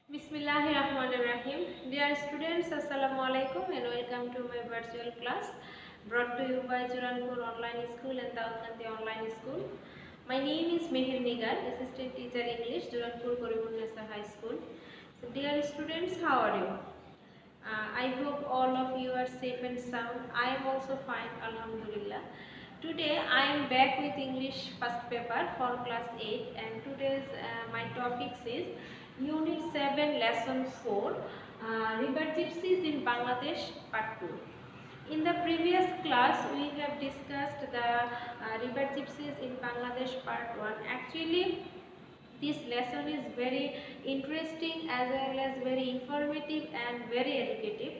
Bismillahirrahmanirrahim. Dear students, Assalamu alaikum and welcome to my virtual class brought to you by Juranpur Online School and Daulkanti Online School. My name is Mehir Nigar, Assistant Teacher English, Juranpur Korimunnisa High School. So, dear students, how are you? I hope all of you are safe and sound. I am also fine, Alhamdulillah. Today I am back with English first paper for class 8 and today's my topics is Unit 7 Lesson 4 River Gypsies in Bangladesh Part 2. In the previous class we have discussed the River Gypsies in Bangladesh Part 1. Actually this lesson is very interesting as well as very informative and very educative.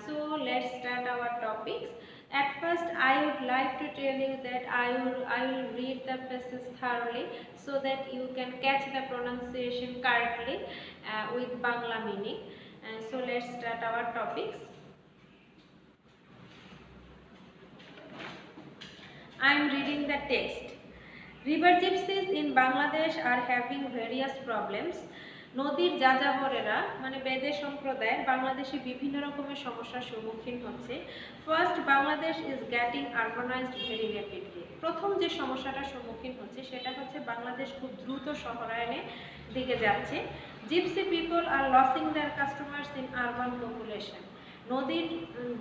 So let's start our topics. At first I would like to tell you that I will read the passage thoroughly so that you can catch the pronunciation correctly with Bangla meaning. So let's start our topics. I am reading the text. River gypsies in Bangladesh are having various problems. নদীর যাযাবরেরা মানে বেদে সম্প্রদায় বাংলাদেশে বিভিন্ন রকমের সমস্যার সম্মুখীন হচ্ছে। First, Bangladesh is getting urbanised very rapidly. প্রথম যে সমস্যাটার সম্মুখীন হচ্ছে সেটা হচ্ছে বাংলাদেশ খুব দ্রুত শহরায়নের দিকে যাচ্ছে। Gypsy people are losing their customers in urban population. নদীর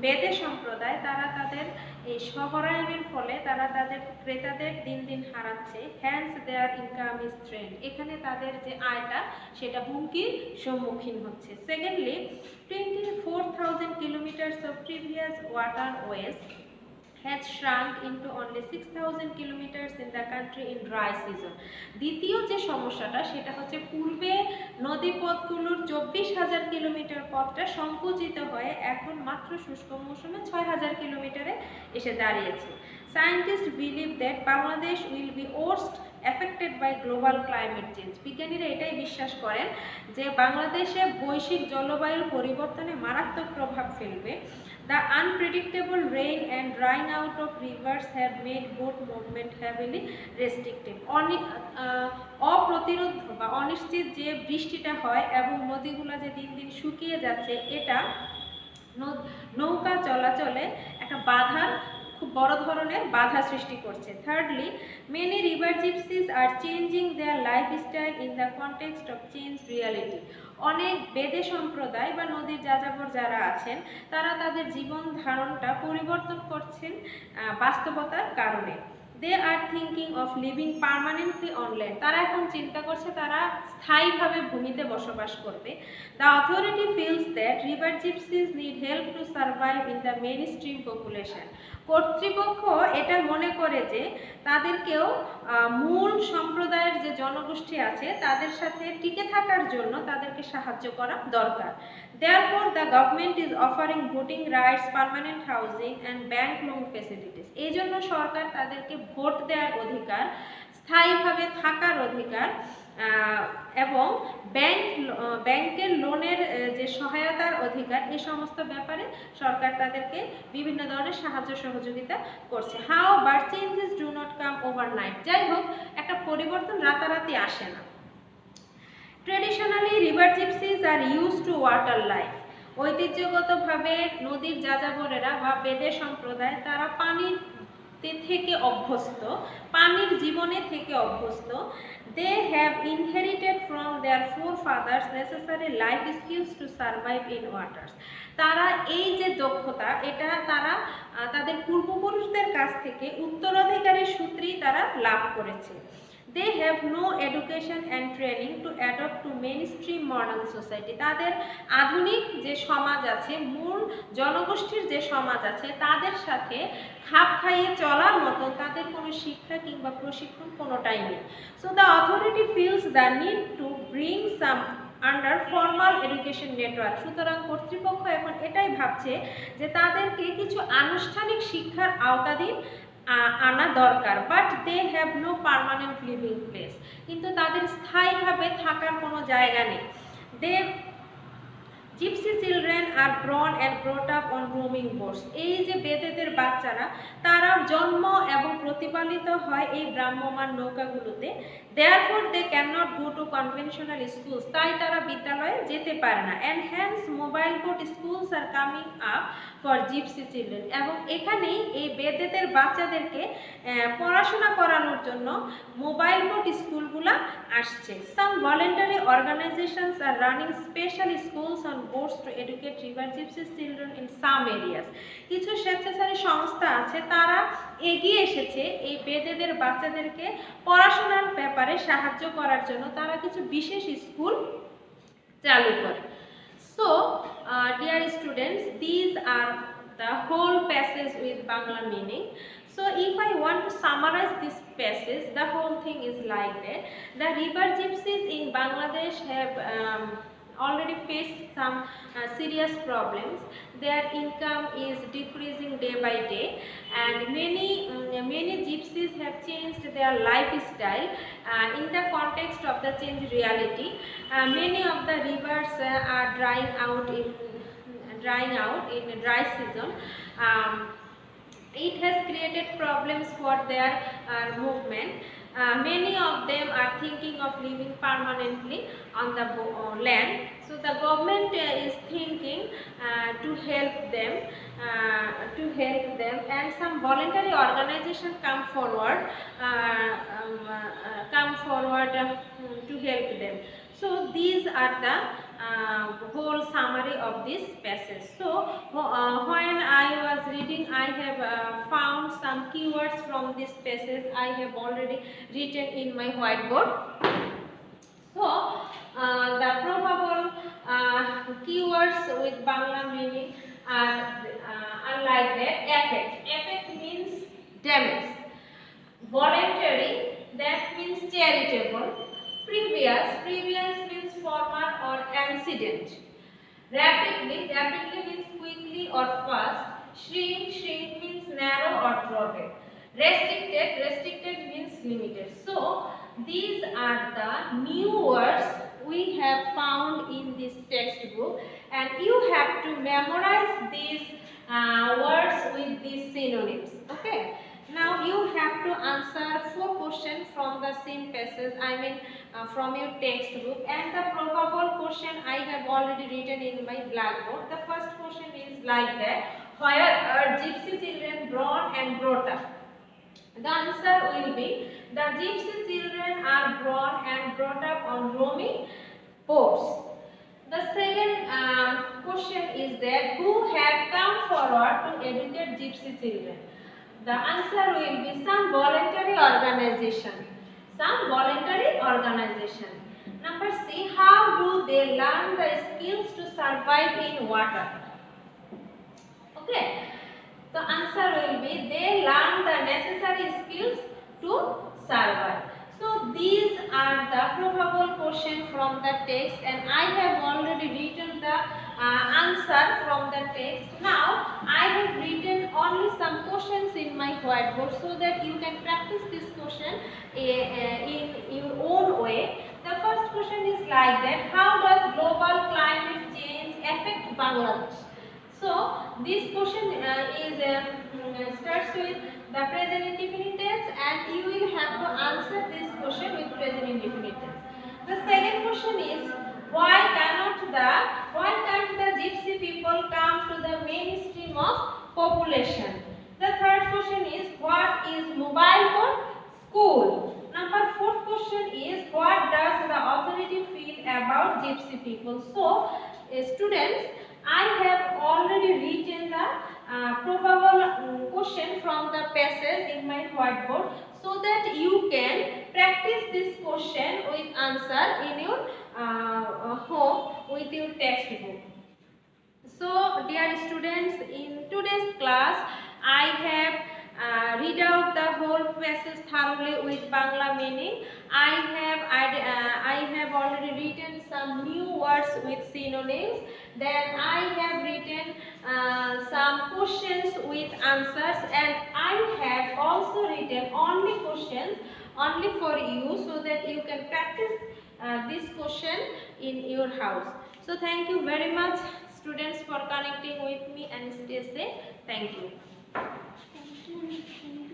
বেদে সম্প্রদায় তারা তাদের এই শহরায়নের ফলে তারা তাদের ক্রেতাদের দিন দিন হারাচ্ছে। Hence their income is threatened. এখানে তাদের যে আয়টা সেটা হুমকির সম্মুখীন হচ্ছে। Secondly, 24,000 kilometres of previous waterways has shrunk into only 6,000 kilometers in the country in dry season. দ্বিতীয় যে সমস্যাটা সেটা হচ্ছে পূর্বে নদীপথগুলোর 24,000 কিলোমিটার পথটা সংকুচিত হয়ে এখন মাত্র শুষ্ক মৌসুমে 6,000 কিলোমিটারে এসে দাঁড়িয়েছে। Scientists believe that Bangladesh will be worst affected by global climate change. বিজ্ঞানীরা এটাই বিশ্বাস করেন যে বাংলাদেশে বৈশ্বিক জলবায়ুর পরিবর্তনে মারাত্মক প্রভাব ফেলবে। The unpredictable rain and drying out of rivers have made boat movement heavily restricted. অপ্রতিরোধ বা অনিশ্চিত যে বৃষ্টিটা হয় এবং নদীগুলো যে দিন দিন শুকিয়ে যাচ্ছে এটা নৌকা চলাচলে একটা বাধার খুব বড় ধরনের বাধা সৃষ্টি করছে। Thirdly, many river gypsies are changing their lifestyle in the context of change reality. অনেক বেদে সম্প্রদায় বা নদীর যাযাবর যারা আছেন তারা তাদের জীবন ধারণটা পরিবর্তন করছেন বাস্তবতার কারণে। They are thinking of living permanently on land. তারা এখন চিন্তা করছে তারা স্থায়ীভাবে ভূমিতে বসবাস করবে। The authority feels that river gypsies need help to survive in the mainstream population. কর্তৃপক্ষ এটা মনে করে যে তাদেরকেও মূল সম্প্রদায়ের যে জনগোষ্ঠী আছে তাদের সাথে টিকে থাকার জন্য তাদেরকে সাহায্য করা দরকার। Therefore, the government is offering voting rights, permanent housing and bank loan facilities. এই জন্য সরকার তাদেরকে ভোট দেওয়ার অধিকার, স্থায়ীভাবে থাকার অধিকার এবং ব্যাংকের লোনের যে সহায়তার অধিকার এই সমস্ত ব্যাপারে সরকার তাদেরকে বিভিন্ন ধরনের সাহায্য সহযোগিতা করছে। However, changes do not come overnight. যাই হোক, একটা পরিবর্তন রাতারাতি আসে না। Traditionally, river gypsies are used to water life. ঐতিহ্যগতভাবে নদীর যাযাবরেরা বা বেদে সম্প্রদায় তারা পানির থেকে অভ্যস্ত, পানির জীবনে থেকে অভ্যস্ত। They have inherited from their forefathers necessary life skills to survive in waters. তারা এই যে দক্ষতা এটা তারা তাদের পূর্বপুরুষদের কাছ থেকে উত্তরাধিকারী সূত্রেই তারা লাভ করেছে। They have no education and training to adapt to mainstream modern society. তাদের আধুনিক যে সমাজ আছে, মূল জনগোষ্ঠীর যে সমাজ আছে তাদের সাথে খাপ খাইয়ে চলার মতো তাদের কোনো শিক্ষা কিংবা প্রশিক্ষণ কোনোটাই নেই। So the authority feels the need to bring some under formal education network. সুতরাং কর্তৃপক্ষ এখন এটাই ভাবছে যে তাদেরকে কিছু আনুষ্ঠানিক শিক্ষার আওতাধীন আনা দরকার। But they have no permanent living place. কিন্তু তাদের স্থায়ীভাবে থাকার কোনো জায়গা নেই। Gypsy children are born and brought up on roaming boats. এই যে বেদেদের বাচ্চারা, তারা জন্ম এবং প্রতিপালিত হয় এই ভ্রাম্যমাণ নৌকাগুলোতে। Therefore they cannot go to conventional schools, তাই তারা বিদ্যালয়ে যেতে পারে না। And hence mobile boat schools are coming up for gypsy children. এবং এখানেই এই বেদেদের বাচ্চাদেরকে পড়াশোনা করানোর জন্য মোবাইল বোট স্কুলগুলা আসছে। Some voluntary organisations are running special schools on boats to educate river gypsies children in some areas. কিছু স্বেচ্ছাচারী সংস্থা আছে, তারা এগিয়ে এসেছে এই বেদেদের বাচ্চাদেরকে পড়াশোনার ব্যাপারে সাহায্য করার জন্য, তারা কিছু বিশেষ স্কুল চালু করে। So, dear students, these are the whole passage with Bangla meaning. So, if I want to summarize this passage, the whole thing is like that. The river gypsies in Bangladesh have already faced some serious problems. Their income is decreasing day by day, and many gypsies have changed their lifestyle in the context of the changed reality. Many of the rivers are drying out in dry season. It has created problems for their movement. Many of them are thinking of living permanently on the land. So the government is thinking to help them, and some voluntary organization come forward to help them. So these are the whole summary of this passage. So when I was reading, I have found some keywords from this passage. I have already written in my whiteboard. So the probable keywords with Bangla meaning are like that. Affect means damage. Voluntary, that means charitable. Previous means former or antecedent. Rapidly means quickly or fast. Shrink means narrow or broadened. Restricted means limited. So these are the new words we have found in this textbook, and you have to memorize these words with these synonyms. Okay, now you have to answer 4 questions from the same passage, from your textbook, and the probable question I have already written in my blackboard. The first question is like that: where are gypsy children born and brought up? The answer will be the gypsy children are born and brought up on roaming boats. The second question is that who have come forward to educate gypsy children? The answer will be some voluntary organization. Number C, how do they learn the skills to survive in water? Okay, the answer will be they learn the necessary skills to survive. So these are the probable questions from the text, and I have already written the answer from the text. Now I have written only some questions in my whiteboard so that you can practice this question in your own way. The first question is like that: how does global climate change affect Bangladesh? So this question starts with the present indefinite tense, and you will have to answer this question with present indefinite tense. The second question is why can't the gypsy people come to the mainstream of population? The third question is what is mobile boat school? Number 4th question is what does the authority feel about gypsy people? So students, I have already written the probable question from the passage in my whiteboard so that you can practice this question with answer in your home with your textbook. So dear students, in today's class I have read out the whole passage thoroughly with Bangla meaning. I have already written some new words with synonyms. Then I have written some questions with answers, and I have also written only questions only for you so that you can practice this question in your house. So thank you very much students for connecting with me and stay safe. Thank you. Thank you.